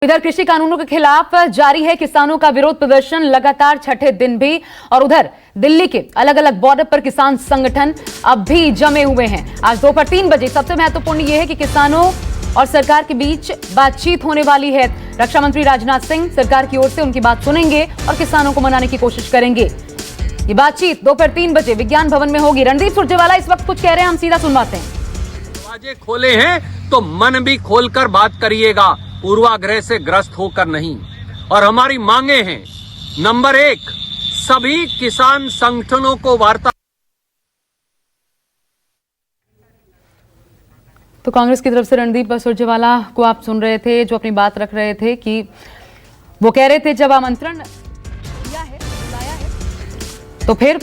इधर कृषि कानूनों के खिलाफ जारी है किसानों का विरोध प्रदर्शन लगातार छठे दिन भी। और उधर दिल्ली के अलग अलग बॉर्डर पर किसान संगठन अब भी जमे हुए हैं। आज दोपहर 3 बजे सबसे महत्वपूर्ण यह है कि किसानों और सरकार के बीच बातचीत होने वाली है। रक्षा मंत्री राजनाथ सिंह सरकार की ओर से उनकी बात सुनेंगे और किसानों को मनाने की कोशिश करेंगे। ये बातचीत दोपहर 3 बजे विज्ञान भवन में होगी। रणदीप सुरजेवाला इस वक्त कुछ कह रहे हैं, हम सीधा सुनवाते हैं। दरवाजे खोले हैं तो मन भी खोलकर बात करिएगा, पूर्वाग्रह से ग्रस्त होकर नहीं। और हमारी मांगे हैं, नंबर 1, सभी किसान संगठनों को वार्ता। तो कांग्रेस की तरफ से रणदीप सुरजेवाला को आप सुन रहे थे, जो अपनी बात रख रहे थे कि वो कह रहे थे जब आमंत्रण दिया है, बुलाया है, तो फिर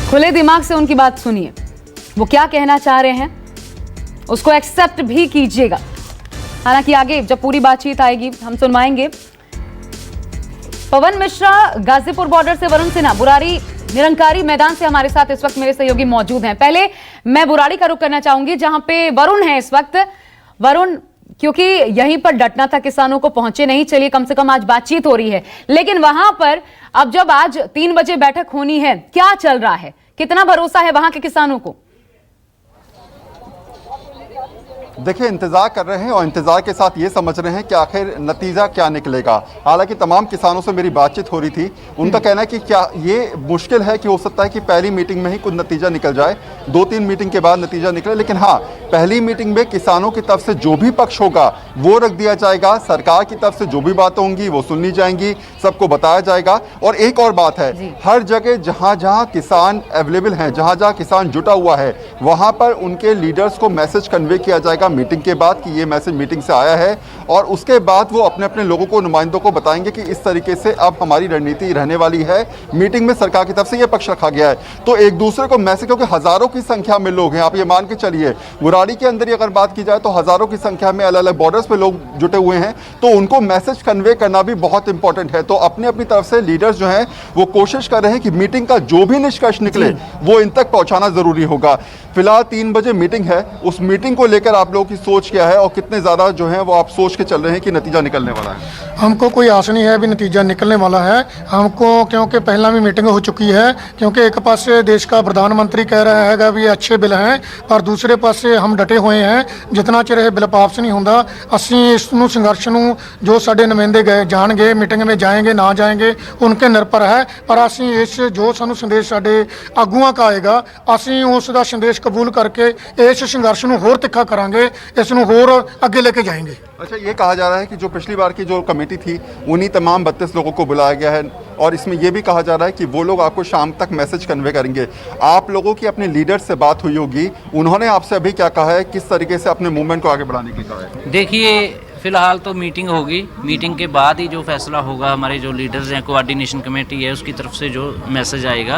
खुले दिमाग से उनकी बात सुनिए। वो क्या कहना चाह रहे हैं उसको एक्सेप्ट भी कीजिएगा। हालांकि आगे जब पूरी बातचीत आएगी हम सुनवाएंगे। पवन मिश्रा गाजीपुर बॉर्डर से, वरुण सिन्हा बुराड़ी निरंकारी मैदान से हमारे साथ इस वक्त मेरे सहयोगी मौजूद हैं। पहले मैं बुराड़ी का रुख करना चाहूंगी जहां पे वरुण है इस वक्त। वरुण, क्योंकि यहीं पर डटना था, किसानों को पहुंचे नहीं, चलिए कम से कम आज बातचीत हो रही है, लेकिन वहां पर अब जब आज 3 बजे बैठक होनी है, क्या चल रहा है, कितना भरोसा है वहां के किसानों को? देखिए, इंतजार कर रहे हैं और इंतजार के साथ ये समझ रहे हैं कि आखिर नतीजा क्या निकलेगा। हालांकि तमाम किसानों से मेरी बातचीत हो रही थी, उनका कहना है कि क्या ये मुश्किल है कि हो सकता है कि पहली मीटिंग में ही कुछ नतीजा निकल जाए, 2-3 मीटिंग के बाद नतीजा निकले। लेकिन हाँ, पहली मीटिंग में किसानों की तरफ से जो भी पक्ष होगा वो रख दिया जाएगा, सरकार की तरफ से जो भी बातें होंगी वो सुननी जाएंगी, सबको बताया जाएगा। और एक और बात है, हर जगह जहाँ जहाँ किसान अवेलेबल हैं, जहाँ जहाँ किसान जुटा हुआ है, वहाँ पर उनके लीडर्स को मैसेज कन्वे किया जाएगा मीटिंग के बाद कि ये मैसेज मीटिंग से आया है। और उसके बाद वो अपने अपने लोगों को, नुमाइंदों को बताएंगे कि इस तरीके से अब हमारी रणनीति रहने वाली है। मीटिंग में सरकार की तरफ से ये पक्ष रखा गया है, तो एक दूसरे को मैसेज, क्योंकि हजारों की संख्या में लोग हैं, आप ये मान के चलिए बुराड़ी के अंदर ही अगर बात की जाए तो हजारों की संख्या में अलग अलग बॉर्डर्स पे लोग जुटे हुए हैं, तो उनको मैसेज कन्वे करना भी बहुत इंपॉर्टेंट है। तो अपनी अपनी तरफ से लीडर्स जो हैं वो कोशिश कर रहे हैं कि मीटिंग का जो भी निष्कर्ष निकले वो इन तक पहुंचाना जरूरी होगा। फिलहाल 3 बजे मीटिंग है, उस मीटिंग को लेकर आप लोगों की सोच क्या है और कितने ज्यादा जो है वो आप सोच के चल रहे हैं कि नतीजा निकलने वाला है? हमको कोई आस नहीं है अभी नतीजा निकलने वाला है हमको, क्योंकि पहला भी मीटिंग हो चुकी है। क्योंकि एक पास से देश का प्रधानमंत्री कह रहा है कि ये अच्छे बिल हैं, और दूसरे पास से हम डटे हुए हैं, जितना ਚਿਰ ਇਹ ਬਿੱਲ ਪਾਸ नहीं ਹੁੰਦਾ ਅਸੀਂ ਇਸ ਨੂੰ ਸੰਘਰਸ਼ ਨੂੰ ਜੋ ਸਾਡੇ ਨੁਮਾਇੰਦੇ ਗਏ ਜਾਣਗੇ, ਮੀਟਿੰਗ में जाएंगे ना जाएंगे उनके निर्भर है। पर ਅਸੀਂ ਇਸ ਜੋ ਸਾਨੂੰ ਸੰਦੇਸ਼ ਸਾਡੇ ਆਗੂਆਂ ਕਾ ਆਏਗਾ, ਅਸੀਂ ਉਸ ਦਾ ਸੰਦੇਸ਼ ਕਬੂਲ ਕਰਕੇ ਇਸ ਸੰਘਰਸ਼ ਨੂੰ ਹੋਰ ਤਿੱਖਾ ਕਰਾਂਗੇ, ਇਸ ਨੂੰ ਹੋਰ ਅੱਗੇ ਲੈ ਕੇ ਜਾएंगे। अच्छा, ये कहा जा रहा है कि जो पिछली बार की जो कमेटी थी उन्हीं तमाम 32 लोगों को बुलाया गया है, और इसमें यह भी कहा जा रहा है कि वो लोग आपको शाम तक मैसेज कन्वे करेंगे। आप लोगों की अपने लीडर से बात हुई होगी, उन्होंने आपसे अभी क्या कहा है, किस तरीके से अपने मूवमेंट को आगे बढ़ाने के लिए कहा है? देखिए, फिलहाल तो मीटिंग होगी, मीटिंग के बाद ही जो फैसला होगा, हमारे जो लीडर्स हैं, कोऑर्डिनेशन कमेटी है, उसकी तरफ से जो मैसेज आएगा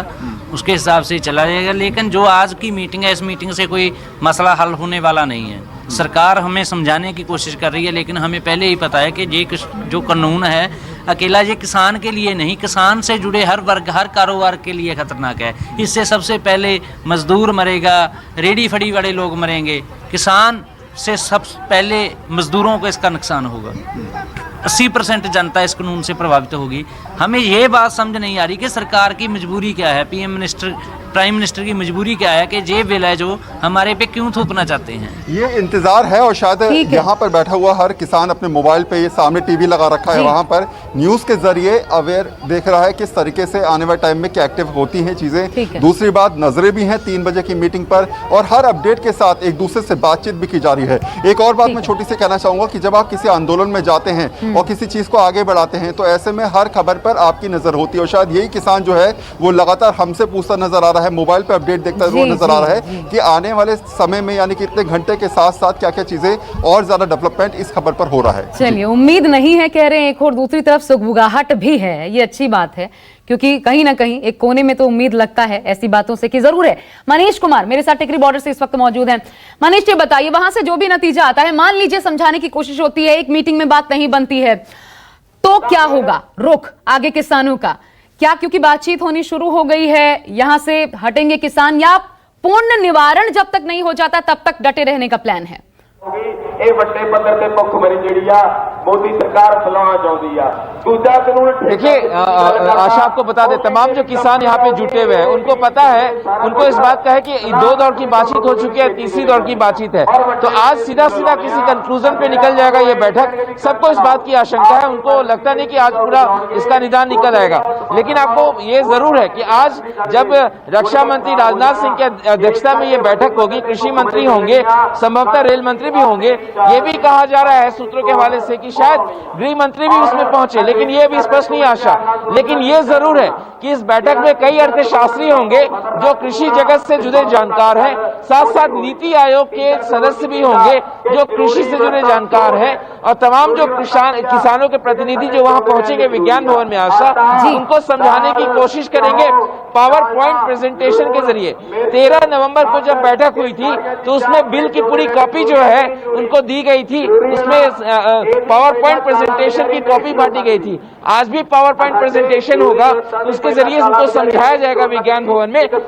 उसके हिसाब से चला जाएगा। लेकिन जो आज की मीटिंग है, इस मीटिंग से कोई मसला हल होने वाला नहीं है। सरकार हमें समझाने की कोशिश कर रही है, लेकिन हमें पहले ही पता है कि ये जो कानून है अकेला ये किसान के लिए नहीं, किसान से जुड़े हर वर्ग, हर कारोबार के लिए खतरनाक है। इससे सबसे पहले मजदूर मरेगा, रेडी फड़ी वाले लोग मरेंगे, किसान से सबसे पहले मजदूरों को इसका नुकसान होगा। 80% जनता इस कानून से प्रभावित होगी। हमें ये बात समझ नहीं आ रही कि सरकार की मजबूरी क्या है, प्राइम मिनिस्टर की मजबूरी क्या है कि ये बिल है जो हमारे पे क्यों थोपना चाहते हैं। ये इंतजार है, और शायद यहाँ पर बैठा हुआ हर किसान अपने मोबाइल पे, ये सामने टीवी लगा रखा है, वहाँ पर न्यूज़ के जरिए अवेयर देख रहा है किस तरीके से आने वाले टाइम में क्या एक्टिव होती हैं चीज़ें। दूसरी बात, नजरें भी हैं 3 बजे की मीटिंग पर, और हर अपडेट के साथ एक दूसरे से बातचीत भी की जा रही है। एक और बात मैं छोटी सी कहना चाहूँगा कि जब आप किसी आंदोलन में जाते हैं और किसी चीज़ को आगे बढ़ाते हैं, तो ऐसे में हर खबर पर आपकी नज़र होती है। और शायद यही किसान जो है वो लगातार हमसे पूछता नजर आ रहा है, मोबाइल पर अपडेट देखता हुआ नजर आ रहा है कि आने वाले समय में, यानी कि इतने घंटे के साथ साथ क्या क्या चीजें और ज्यादा डेवलपमेंट इस खबर पर हो रहा है। चलिए, उम्मीद नहीं है कह रहे हैं एक, और दूसरी तरफ सुगबुगाहट भी है। ये अच्छी बात है, क्योंकि कहीं ना कहीं एक कोने में तो उम्मीद लगता है ऐसी बातों से कि जरूर है। मनीष कुमार मेरे साथ टिकरी बॉर्डर से इस वक्त मौजूद हैं। मनीष, ये बताइए, वहां से जो भी नतीजा आता है, मान लीजिए समझाने की कोशिश होती है, एक मीटिंग में बात नहीं बनती है, तो क्या होगा रुख आगे किसानों का? क्या क्योंकि बातचीत होनी शुरू हो गई है, यहां से हटेंगे किसान, या पूर्ण निवारण जब तक नहीं हो जाता तब तक डटे रहने का प्लान है? ਇਹ ਵੱਡੇ पद्धर ਤੇ ਭੁੱਖ ਮਰੀ ਜਿਹੜੀ ਆ मोदी सरकार फैलाना चाहती है। दूसरा कानून देखिए आशा आपको बता दें, तमाम जो किसान यहाँ पे जुटे हुए हैं उनको पता है, उनको इस बात का है कि 2 दौर की बातचीत हो चुकी है, तीसरी दौर की बातचीत है, तो आज सीधा किसी कंक्लूजन पे निकल जाएगा ये बैठक। सबको इस बात की आशंका है, उनको लगता नहीं कि आज पूरा इसका निदान निकल आएगा। लेकिन आपको ये जरूर है कि आज जब रक्षा मंत्री राजनाथ सिंह की अध्यक्षता में ये बैठक होगी, कृषि मंत्री होंगे, संभवतः रेल मंत्री भी होंगे, ये भी कहा जा रहा है सूत्रों के हवाले से कि शायद गृह मंत्री भी उसमें पहुंचे, लेकिन ये भी स्पष्ट नहीं आशा। लेकिन ये जरूर है कि इस बैठक में कई अर्थशास्त्री होंगे जो कृषि जगत से जुड़े जानकार हैं, साथ साथ नीति आयोग के सदस्य भी होंगे जो कृषि से जुड़े जानकार हैं, और तमाम जो किसानों के प्रतिनिधि जो वहां पहुंचेंगे विज्ञान भवन में आशा, उनको समझाने की कोशिश करेंगे पावर पॉइंट प्रेजेंटेशन के जरिए। 13 नवंबर को जब बैठक हुई थी तो उसमें बिल की पूरी कॉपी जो है उनको दी गई थी, उसमें पावर पॉइंट प्रेजेंटेशन की कॉपी बांटी गई थी। आज भी पावर पॉइंट प्रेजेंटेशन होगा, उसके जरिए उनको समझाया जाएगा विज्ञान भवन में कि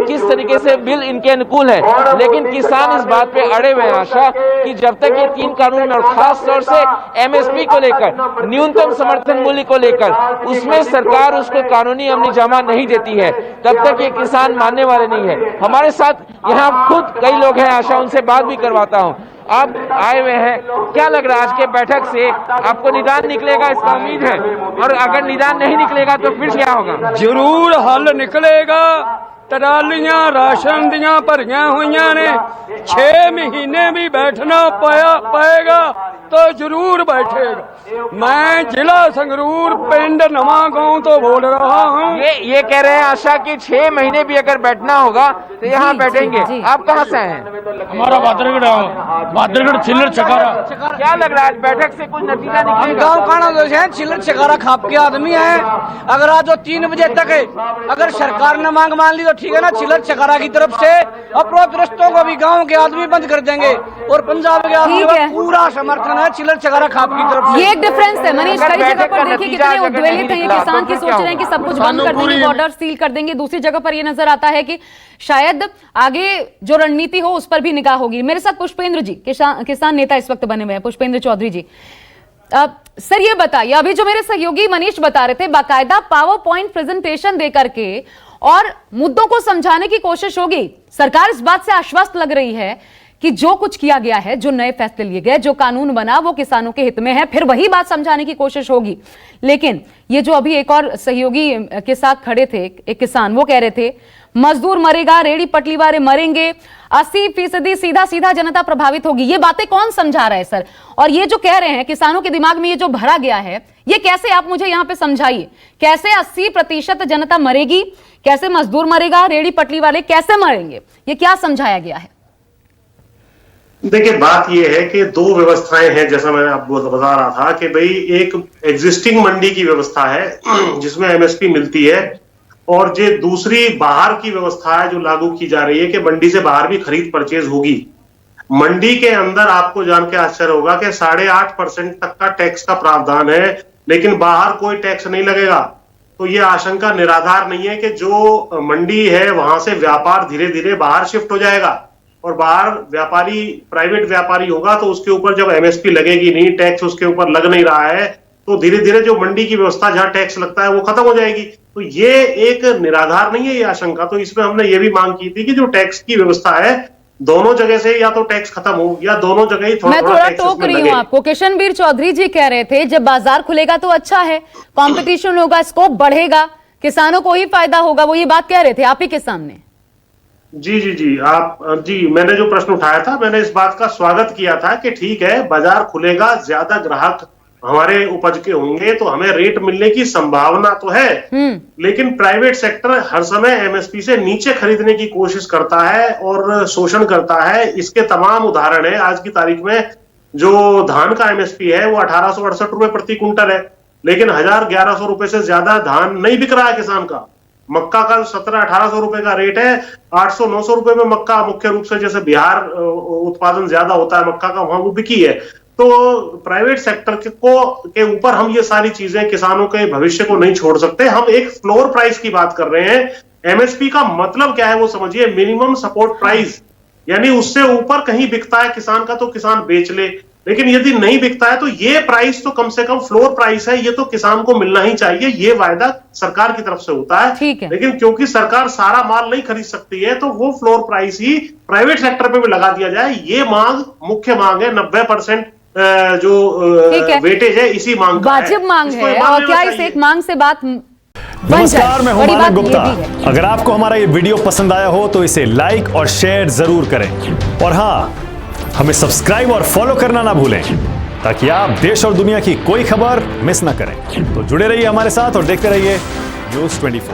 किस तरीके से बिल इनके अनुकूल है। लेकिन किसान इस बात पे अड़े हुए हैं आशा कि जब तक ये 3 कानून, और खास तौर से एमएसपी को लेकर, न्यूनतम समर्थन मूल्य को लेकर, उसमें सरकार उसको कानूनी अमलीजामा नहीं देती है, तब तक ये किसान मानने वाले नहीं है। हमारे साथ यहाँ खुद कई लोग हैं आशा, उनसे बात भी करवाता हूँ। आप आए हुए हैं, क्या लग रहा है आज के बैठक से आपको निदान निकलेगा, इसका उम्मीद है? और अगर निदान नहीं निकलेगा तो फिर क्या होगा? जरूर हल निकलेगा। ट्रालियां राशन दियां भरियां हुई ने, 6 महीने भी बैठना पएगा तो जरूर बैठेगा। मैं जिला संगरूर पिंड नवा गांव तो बोल रहा हूँ। ये कह रहे हैं आशा कि 6 महीने भी अगर बैठना होगा तो यहाँ बैठेंगे। आप कहाँ से हैं? हमारा बादरगढ़ छिल्लर छकारा। क्या लग रहा है आज बैठक से कुछ नतीजा निकलेगा? गाँव खाना जो है छिल्लर छकारा खाप के आदमी है। अगर आज 3 बजे तक है, अगर सरकार ने मांग मान ली तो ठीक है ना, छिल्लर छकारा की तरफ से अप्रोच रस्तों को भी गाँव के आदमी बंद कर देंगे, और पंजाब के आदमी का पूरा समर्थन है छिल्लर छकारा खाप की तरफ से। ये एक डिफरेंस है मनीष, कई जगह पर देखिए कितने उद्वेलित हैं ये किसान की, सोच रहे हैं कि सब कुछ बंद कर देंगे, बॉर्डर सील कर देंगे। दूसरी जगह पर ये नजर आता है कि शायद आगे जो रणनीति हो उस पर भी निगाह होगी। मेरे साथ पुष्पेंद्र जी, किसान नेता इस वक्त बने हुए हैं, पुष्पेंद्र चौधरी जी। सर ये बताइए, अभी जो मेरे सहयोगी मनीष बता रहे थे, बाकायदा पावर पॉइंट प्रेजेंटेशन दे करके और मुद्दों को समझाने की कोशिश होगी। सरकार इस बात से आश्वस्त लग रही है कि जो कुछ किया गया है, जो नए फैसले लिए गए, जो कानून बना वो किसानों के हित में है, फिर वही बात समझाने की कोशिश होगी। लेकिन ये जो अभी एक और सहयोगी के साथ खड़े थे, एक किसान, वो कह रहे थे मजदूर मरेगा, रेहड़ी पटरी वाले मरेंगे, 80% सीधा जनता प्रभावित होगी। ये बातें कौन समझा रहा है सर? और ये जो कह रहे हैं किसानों के दिमाग में ये जो भरा गया है, ये कैसे, आप मुझे यहाँ पे समझाइए, कैसे 80% जनता मरेगी, कैसे मजदूर मरेगा, रेहड़ी पटरी वाले कैसे मरेंगे, ये क्या समझाया गया है? देखिए बात यह है कि 2 व्यवस्थाएं हैं, जैसा मैं आपको बता रहा था कि भाई एक एग्जिस्टिंग मंडी की व्यवस्था है जिसमें एमएसपी मिलती है, और जो दूसरी बाहर की व्यवस्था है जो लागू की जा रही है कि मंडी से बाहर भी खरीद परचेज होगी। मंडी के अंदर आपको जान के आश्चर्य होगा कि 8.5% तक का टैक्स का प्रावधान है, लेकिन बाहर कोई टैक्स नहीं लगेगा। तो ये आशंका निराधार नहीं है कि जो मंडी है वहां से व्यापार धीरे धीरे बाहर शिफ्ट हो जाएगा, और बाहर व्यापारी प्राइवेट व्यापारी होगा तो उसके ऊपर जब एमएसपी लगेगी नहीं, टैक्स उसके ऊपर लग नहीं रहा है, तो धीरे धीरे जो मंडी की व्यवस्था जहां टैक्स लगता है वो खत्म हो जाएगी। तो ये एक निराधार नहीं है ये आशंका। तो इसमें हमने ये भी मांग की थी कि जो टैक्स की व्यवस्था है दोनों जगह से या तो टैक्स खत्म हो या दोनों जगह ही मैं थोड़ा टोक रही हूँ आपको। किशनवीर चौधरी जी कह रहे थे जब बाजार खुलेगा तो अच्छा है, कंपटीशन होगा, स्कोप बढ़ेगा, किसानों को ही फायदा होगा, वो ये बात कह रहे थे आप ही के सामने। जी मैंने जो प्रश्न उठाया था, मैंने इस बात का स्वागत किया था कि ठीक है बाजार खुलेगा, ज्यादा ग्राहक हमारे उपज के होंगे तो हमें रेट मिलने की संभावना तो है, लेकिन प्राइवेट सेक्टर हर समय एमएसपी से नीचे खरीदने की कोशिश करता है और शोषण करता है। इसके तमाम उदाहरण है। आज की तारीख में जो धान का एमएसपी है वो 1868 रुपए प्रति कुंटल है, लेकिन 1100 रुपए से ज्यादा धान नहीं बिक रहा है किसान का। मक्का का 1700-1800 रुपए का रेट है, 800-900 रुपए में मक्का मुख्य रूप से, जैसे बिहार उत्पादन ज्यादा होता है मक्का का, वहां वो बिकी है। तो प्राइवेट सेक्टर के ऊपर हम ये सारी चीजें किसानों के भविष्य को नहीं छोड़ सकते। हम एक फ्लोर प्राइस की बात कर रहे हैं। एमएसपी का मतलब क्या है वो समझिए, मिनिमम सपोर्ट प्राइस। यानी उससे ऊपर कहीं बिकता है किसान का तो किसान बेच ले, लेकिन यदि नहीं बिकता है तो ये प्राइस तो कम से कम फ्लोर प्राइस है, ये तो किसान को मिलना ही चाहिए, ये वायदा सरकार की तरफ से होता है। ठीक है। लेकिन क्योंकि सरकार सारा माल नहीं खरीद सकती है, तो वो फ्लोर प्राइस ही प्राइवेट सेक्टर पे भी लगा दिया जाए, ये मांग मुख्य मांग है। 90% जो वेटेज है इसी मांग का वाजिब मांग है, और क्या इस एक मांग से बात नमस्कार, मैं हूं मानव गुप्ता। अगर आपको हमारा ये वीडियो पसंद आया हो तो इसे लाइक और शेयर जरूर करें, और हाँ, हमें सब्सक्राइब और फॉलो करना ना भूलें ताकि आप देश और दुनिया की कोई खबर मिस ना करें। तो जुड़े रहिए हमारे साथ और देखते रहिए News 24।